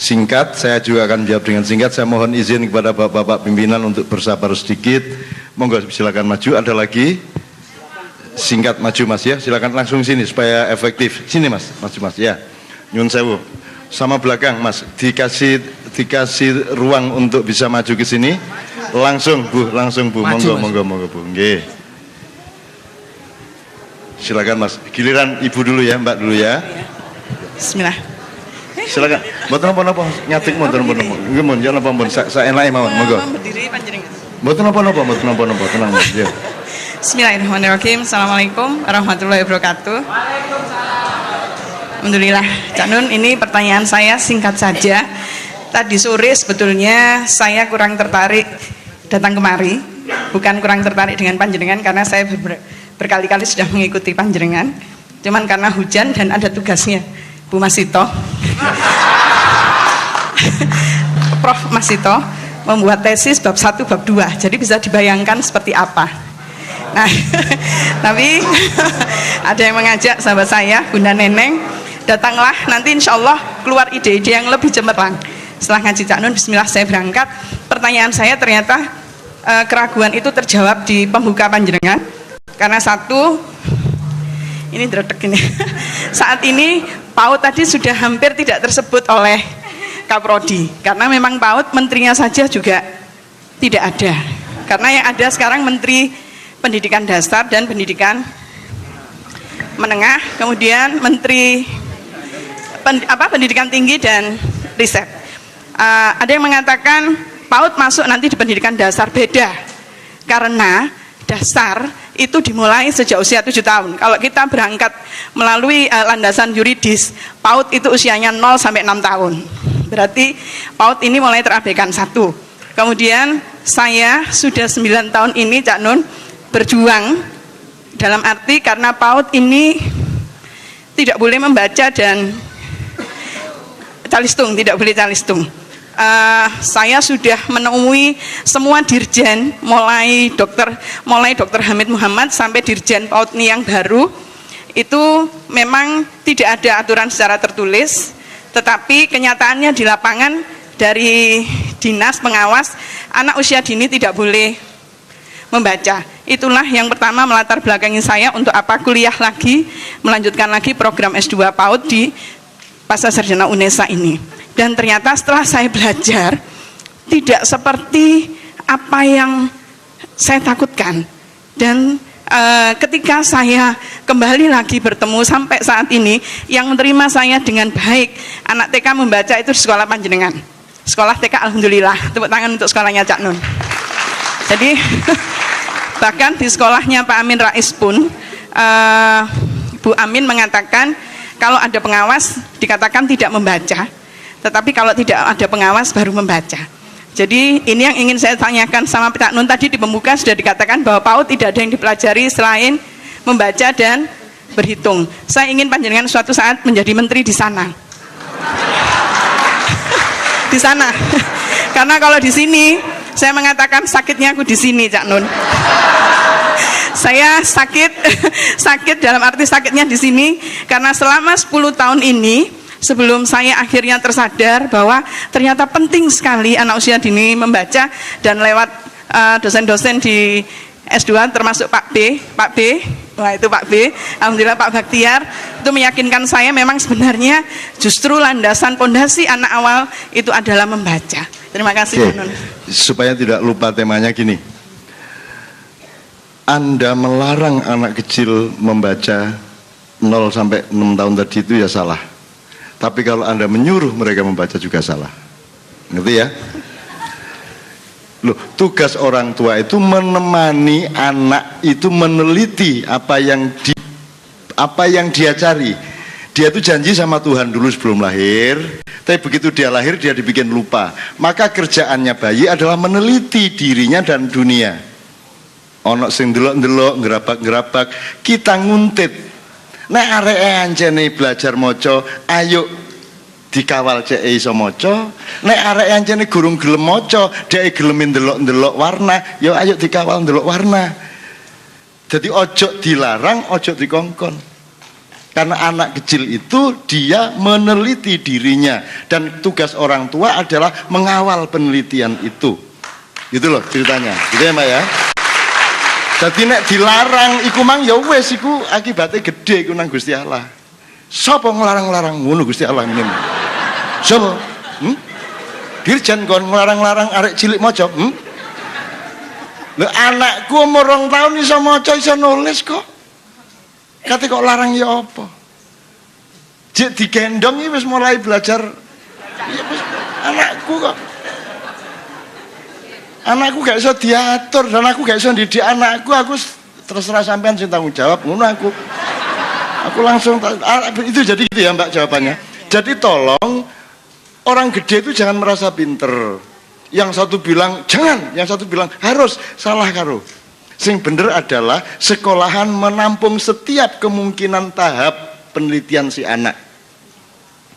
singkat, saya juga akan jawab dengan singkat. Saya mohon izin kepada bapak-bapak pimpinan untuk bersabar sedikit. Monggo silakan maju. Ada lagi? Singkat maju mas ya, silakan langsung sini supaya efektif. Sini mas, maju mas ya. Nyun sewu. Sama belakang mas, dikasih ruang untuk bisa maju ke sini. Langsung bu, monggo bu. Nggih. Silakan mas. Giliran ibu dulu ya, mbak dulu ya. Bismillah. Silakan. Mboten napa-napa nyatik mboten napa-napa. Nggih mun, jangan napa-napa. Saenake mawon, monggo. Berdiri panjenengan. Mboten napa-napa, tenang mas. Ya. Bismillahirrahmanirrahim. Assalamualaikum warahmatullahi wabarakatuh. Alhamdulillah, Cak Nun, ini pertanyaan saya singkat saja. Tadi sore sebetulnya saya kurang tertarik datang kemari, bukan kurang tertarik dengan panjenengan karena saya berkali-kali sudah mengikuti panjenengan. Cuman karena hujan dan ada tugasnya Bu Masito, Prof Masito membuat tesis bab 1 bab 2. Jadi bisa dibayangkan seperti apa. Nah, tapi ada yang mengajak sahabat saya, Bunda Neneng, datanglah nanti insya Allah keluar ide-ide yang lebih cemerlang. Setelah ngaji Cak Nun, bismillah saya berangkat. Pertanyaan saya ternyata keraguan itu terjawab di pembuka panjenengan. Karena satu, ini dretek ini. Saat ini PAUD tadi sudah hampir tidak tersebut oleh Kaprodi. Karena memang PAUD menterinya saja juga tidak ada. Karena yang ada sekarang Menteri Pendidikan Dasar dan Pendidikan Menengah, kemudian Menteri Pendidikan Tinggi dan Riset. Ada yang mengatakan PAUD masuk nanti di pendidikan dasar, beda karena dasar itu dimulai sejak usia 7 tahun. Kalau kita berangkat melalui landasan yuridis, PAUD itu usianya 0 sampai 6 tahun. Berarti PAUD ini mulai terabaikan. Satu. Kemudian saya sudah 9 tahun ini Cak Nun berjuang dalam arti karena PAUD ini tidak boleh membaca dan calistung, tidak boleh calistung. Saya sudah menemui semua dirjen, mulai dokter Hamid Muhammad sampai dirjen PAUD ini yang baru, itu memang tidak ada aturan secara tertulis, tetapi kenyataannya di lapangan dari dinas pengawas anak usia dini tidak boleh membaca. Itulah yang pertama melatar belakangi saya untuk apa kuliah lagi, melanjutkan lagi program S2 PAUD di Pasca Sarjana UNESA ini. Dan ternyata setelah saya belajar tidak seperti apa yang saya takutkan. Dan ketika saya kembali lagi bertemu sampai saat ini, yang menerima saya dengan baik anak TK membaca itu di sekolah panjenengan. Sekolah TK alhamdulillah, tepuk tangan untuk sekolahnya Cak Nun. Jadi bahkan di sekolahnya Pak Amin Rais pun Bu Amin mengatakan kalau ada pengawas dikatakan tidak membaca, tetapi kalau tidak ada pengawas baru membaca. Jadi ini yang ingin saya tanyakan sama Pak Nun. Tadi di pembuka sudah dikatakan bahwa PAUD tidak ada yang dipelajari selain membaca dan berhitung. Saya ingin panjenengan suatu saat menjadi menteri di sana. Di sana. Karena kalau di sini saya mengatakan sakitnya aku di sini Cak Nun. Saya sakit dalam arti sakitnya di sini karena selama 10 tahun ini sebelum saya akhirnya tersadar bahwa ternyata penting sekali anak usia dini membaca, dan lewat dosen-dosen di S2 termasuk Pak B, wah itu Pak B, alhamdulillah Pak Baktiar itu meyakinkan saya memang sebenarnya justru landasan pondasi anak awal itu adalah membaca. Terima kasih. Nun. Supaya tidak lupa temanya gini, Anda melarang anak kecil membaca 0 sampai 6 tahun tadi itu ya salah. Tapi kalau Anda menyuruh mereka membaca juga salah. Ngerti ya? Loh, tugas orang tua itu menemani anak itu meneliti apa yang dia cari. Dia itu janji sama Tuhan dulu sebelum lahir, tapi begitu dia lahir dia dibikin lupa. Maka kerjaannya bayi adalah meneliti dirinya dan dunia. Ono sing ndelok-ndelok, ngerabak-ngerabak, kita nguntit. Nek areke ancene belajar maca, ayo dikawal cek iso maca. Nek areke ancene gurung gelem maca, dhek gelem ndelok-ndelok warna, ya ayo dikawal ndelok warna. Jadi ojo dilarang, ojo dikongkon. Karena anak kecil itu dia meneliti dirinya, dan tugas orang tua adalah mengawal penelitian itu. Gitu loh ceritanya. Gitu ya Mbak ya. Jadi nek dilarang iku mang ya wis iku akibatnya gede iku nang Gusti Allah. Sapa nglarang-larang ngono Gusti Allah ngene. Sapa? Dirjen kon nglarang-larang arek cilik maca. Lho anakku umur 2 tahun iso maca iso nulis kok. Kate kok larang ya apa? Jek digendong iki wis mulai belajar. Ya wis anakku kok. Anakku gak iso diatur dan aku gak iso didik anakku, aku terserah sampean sing tanggung jawab ngono aku. Aku langsung itu jadi gitu ya Mbak jawabannya. Jadi tolong orang gede itu jangan merasa pinter. Yang satu bilang jangan, yang satu bilang harus, salah karo. Sing bener adalah sekolahan menampung setiap kemungkinan tahap penelitian si anak.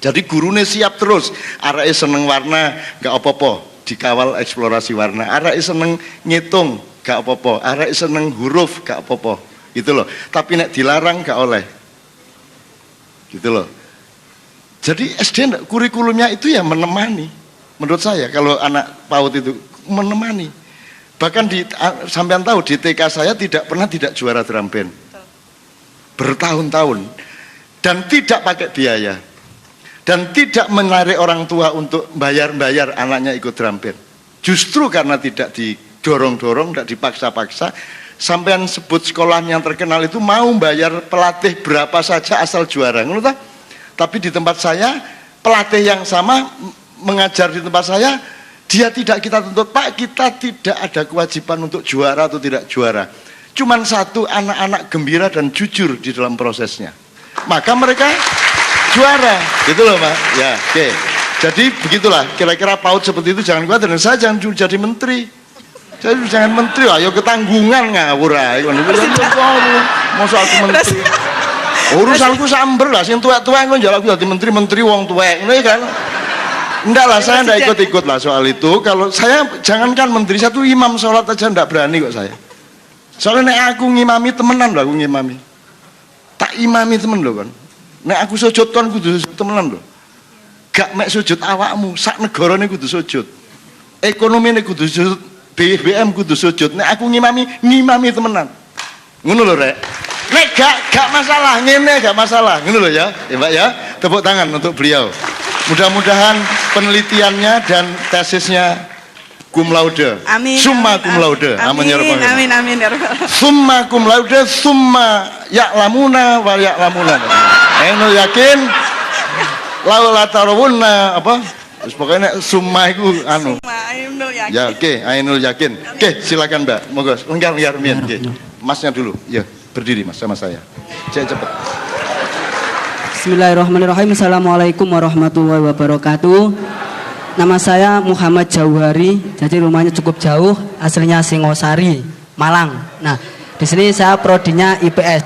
Jadi gurunya siap terus, arake seneng warna gak apa-apa, dikawal eksplorasi warna. Arake seneng ngitung gak apa-apa, arake seneng huruf gak apa-apa, gitu loh. Tapi nek dilarang gak oleh, gitu loh. Jadi SD kurikulumnya itu ya menemani, menurut saya kalau anak PAUD itu menemani. Bahkan sampean tahu di TK saya tidak pernah tidak juara drum band bertahun-tahun, dan tidak pakai biaya, dan tidak menarik orang tua untuk bayar anaknya ikut drum band. Justru karena tidak didorong-dorong, tidak dipaksa-paksa, sampean sebut sekolah yang terkenal itu mau bayar pelatih berapa saja asal juara, ngono ta? Tapi di tempat saya pelatih yang sama mengajar di tempat saya, dia tidak kita tuntut, Pak, kita tidak ada kewajiban untuk juara atau tidak juara. Cuman satu, anak-anak gembira dan jujur di dalam prosesnya, maka mereka juara, gitu loh Pak. Ya, oke. Jadi begitulah, kira-kira PAUD seperti itu jangan khawatir. Dan saya jangan jadi menteri. Saya jangan menteri, ayo ketanggungan ngawur ae. Mosok aku menteri. Urusanku samber lah, sing tuwek-tuwek kok njaluk dadi menteri wong tuwek. Ngene kan. Enggak lah, saya enggak ikut-ikut lah soal itu. Kalau saya jangankan menteri, satu imam sholat aja enggak berani kok saya. Soalnya nek aku ngimami temenan loh, aku ngimami. Tak imami temen loh kan. Nek aku sujud kan kudu sujud temenan loh. Gak mek sujud awakmu, sak negarane kudu sujud. Ekonomi ini kudu sujud, BBM kudu sujud. Nek aku ngimami temenan. Ngono lho rek. Nek gak masalah, ngene gak masalah. Ngono lho ya. Ya Mbak ya. Tepuk tangan untuk beliau. Mudah-mudahan penelitiannya dan tesisnya cum laude. Amin. Summa cum laude. Amin. Amin. Amin. Summa cum laude, summa ya'lamuna wa ya'lamuna. Ainul yakin laula tarawunna apa? Terus pokoknya summa itu anu. Summa ainul yakin. Ya, oke, ainul yakin. Oke, silakan Mbak. Monggo, lengkar Mian. Oke. Masnya dulu. Ya, berdiri Mas sama saya. Cepet. Bismillahirrahmanirrahim. Assalamualaikum warahmatullahi wabarakatuh. Nama saya Muhammad Jauhari. Jadi rumahnya cukup jauh, aslinya Singosari, Malang. Nah, di sini saya prodinya IPS.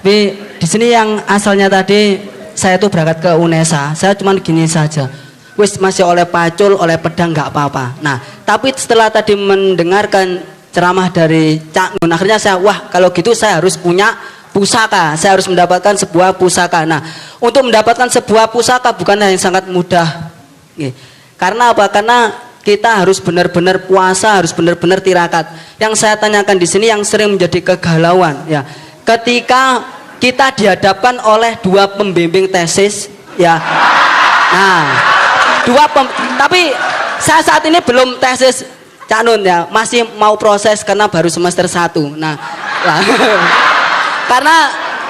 Tapi di sini yang asalnya tadi saya tuh berangkat ke UNESA. Saya cuma gini saja. Wis masih oleh pacul, oleh pedang nggak apa-apa. Nah, tapi setelah tadi mendengarkan ceramah dari Cak Nun, akhirnya saya kalau gitu saya harus punya pusaka, saya harus mendapatkan sebuah pusaka. Nah, untuk mendapatkan sebuah pusaka bukan hal yang sangat mudah. Karena apa? Karena kita harus benar-benar puasa, harus benar-benar tirakat. Yang saya tanyakan di sini yang sering menjadi kegalauan, ya, ketika kita dihadapkan oleh dua pembimbing tesis, ya. Nah, tapi saya saat ini belum tesis Cak Nun ya, masih mau proses karena baru semester 1. Nah, karena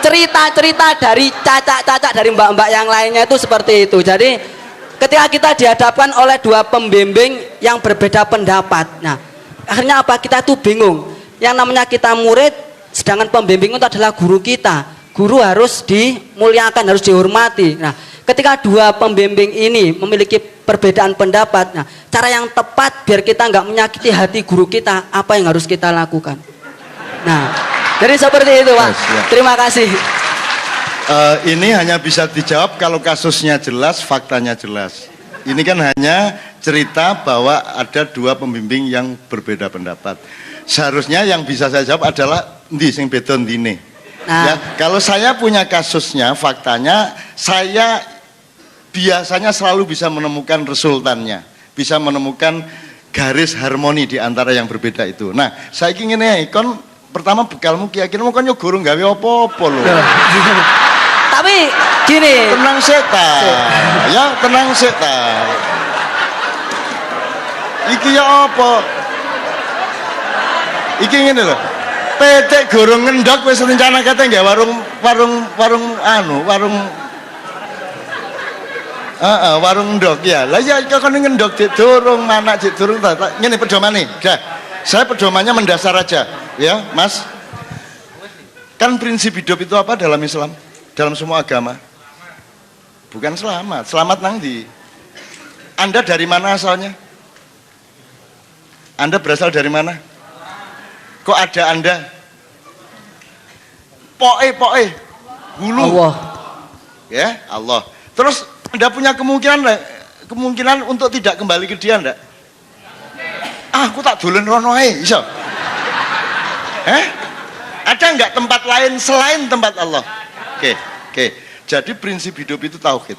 cerita-cerita dari cacak-cacak dari mbak-mbak yang lainnya itu seperti itu. Jadi ketika kita dihadapkan oleh dua pembimbing yang berbeda pendapat, nah akhirnya apa? Kita tuh bingung. Yang namanya kita murid, sedangkan pembimbing itu adalah guru kita. Guru harus dimuliakan, harus dihormati. Nah, ketika dua pembimbing ini memiliki perbedaan pendapat, nah cara yang tepat biar kita nggak menyakiti hati guru kita, apa yang harus kita lakukan? Nah, jadi seperti itu Pak. Terima kasih. Ini hanya bisa dijawab kalau kasusnya jelas, faktanya jelas. Ini kan hanya cerita bahwa ada dua pembimbing yang berbeda pendapat. Seharusnya yang bisa saya jawab adalah ndi sing beda ndine. Nah. Ya, kalau saya punya kasusnya, faktanya saya biasanya selalu bisa menemukan resultannya, bisa menemukan garis harmoni di antara yang berbeda itu. Nah, saya ingin kon pertama bekalmu keyakinanmu kan yo gurung gawe apa-apa lho. Tapi gini, Tenang setan. Ya, tenang setan. Iki ya apa? Iki ngene lho. PT gorong ngendok wis rencana kate nggak warung ndok ya. Lah ya kok ngendok dik durung manak dik durung ta. Ngene pedomane. Dah. Saya pedomannya mendasar aja, ya, Mas. Kan prinsip hidup itu apa dalam Islam? Dalam semua agama? Bukan selamat. Selamat nang ndi? Anda dari mana asalnya? Anda berasal dari mana? Kok ada Anda? Poe, hulu. Allah. Ya, Allah. Terus Anda punya kemungkinan untuk tidak kembali ke dia enggak? Aku tak dolen rono ae, iso. Ada enggak tempat lain selain tempat Allah? Oke. Jadi prinsip hidup itu tauhid.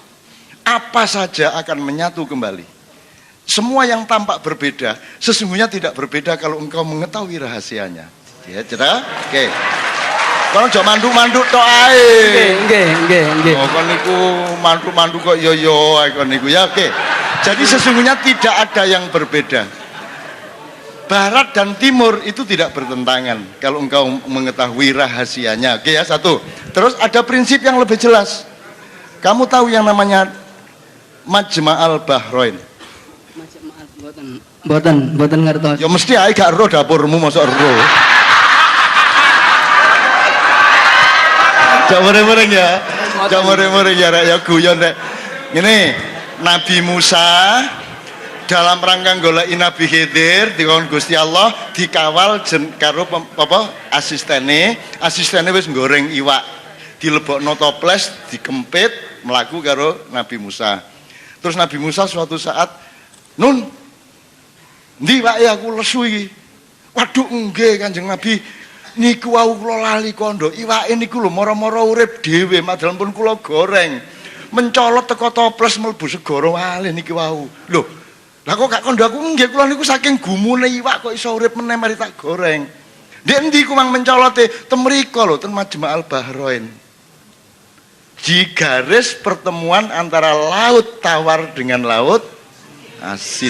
Apa saja akan menyatu kembali. Semua yang tampak berbeda, sesungguhnya tidak berbeda kalau engkau mengetahui rahasianya. Ya, cerah? Oke. Kalau jauh manduk-manduk tok ae. Nggih. Oh, kon niku manduk-manduk kok yo kon niku ya, oke. Jadi sesungguhnya tidak ada yang berbeda. Barat dan timur itu tidak bertentangan kalau engkau mengetahui rahasianya. Oke ya, satu. Terus ada prinsip yang lebih jelas. Kamu tahu yang namanya Majma'al Bahrain? Mboten ngertos. Ya mesti ae gak ero dapurmu mosok ero. Jak mereng-mereng ya. Jak mereng-mereng ya rek ya guyon rek. Ngene, Nabi Musa dalam rangka goleki Nabi Khidir dikon Gusti Allah dikawal karo asistene wis goreng iwak. Dilebokno toples, dikempit, mlaku karo Nabi Musa. Terus Nabi Musa suatu saat, "Nun, ndi wae aku lesu iki." "Waduh nggih Kanjeng Nabi, niku wau kula lali kondo, iwake niku lho mara-mara urip dhewe, madhal pun kula goreng. Mencolot teko toples mlebu segara wali niki wau." "Lho, lah kok gak kondo?" "Aku nggih kula niku saking gumune iwak kok iso urip meneh mari tak goreng." "Ndek endi ku mang mencolote?" "Temriko lho, ten Majma'al Bahrain." Di garis pertemuan antara laut tawar dengan laut asin.